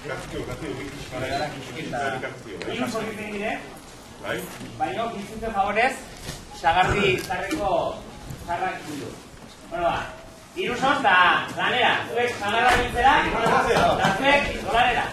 Hiru zorritzen dire, baina giztutzen favorez, sagarri zarreko zarrak ikutu. Bueno ba, hiru zon da lanera, zuek sagarra bintzera, da zuek dolarera.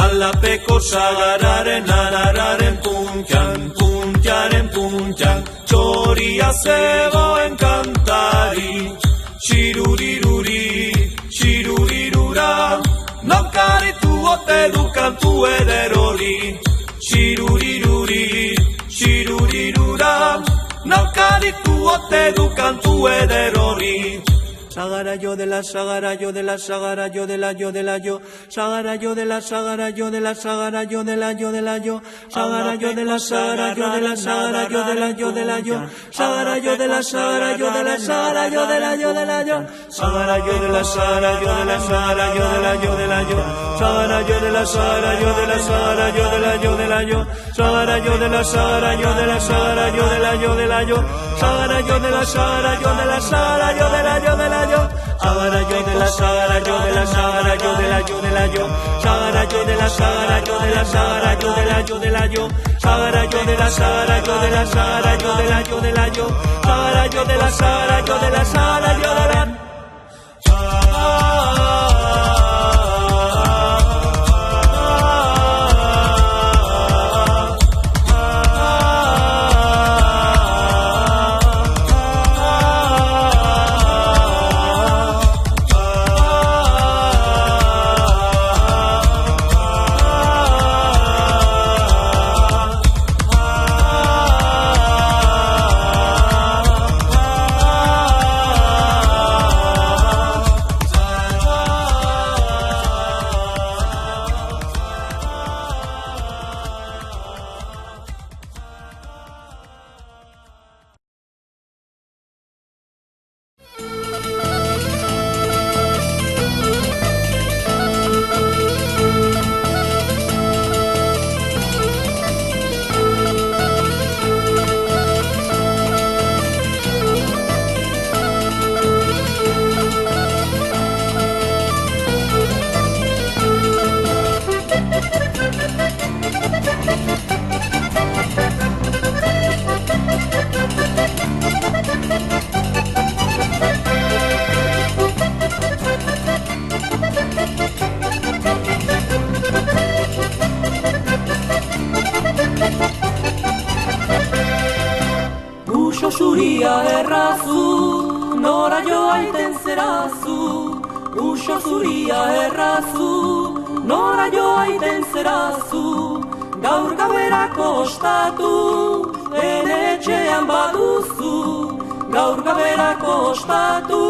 Alapeko sagararen arararen puntiaren puntian, txoria zegoen kantari, xiruriruri, xirurirura, naukaritu ote du kantu eder hori, xiruriruri, xirurirura, naukaritu ote du kantu eder hori. Sagara yo de la sagara yo de la sagara yo de la yo de la yo sagara yo de la sagara yo de la sagara yo de la yo de la yo sagara yo de la sagara yo de la sagara yo de la yo de la yo sagara yo de la sagara yo de la sagara yo de la yo de la yo sagara yo de la sagara yo de la sagara yo de la yo de la yo sagara yo de la sagara yo de la sagara yo de la yo de la yo sagara yo de la sagara yo de la sagara yo de la yo de la yo sagara yo de la sagara yo de la sagara yo de la yo de la Sagara yo de la sagara yo de la sagara yo de la yo de la yo sagara yo de la sagara yo de la sagara yo de la yo de la yo sagara yo de la sagara yo de la sagara yo de la yo de la yo sagara yo de la sagara yo de la sagara yo de la nora joaiten zerazu, uso zuria errazu, nora joaiten zerazu, gaur gaberako ostatu, ene etxean baduzu, gaur gaberako ostatu,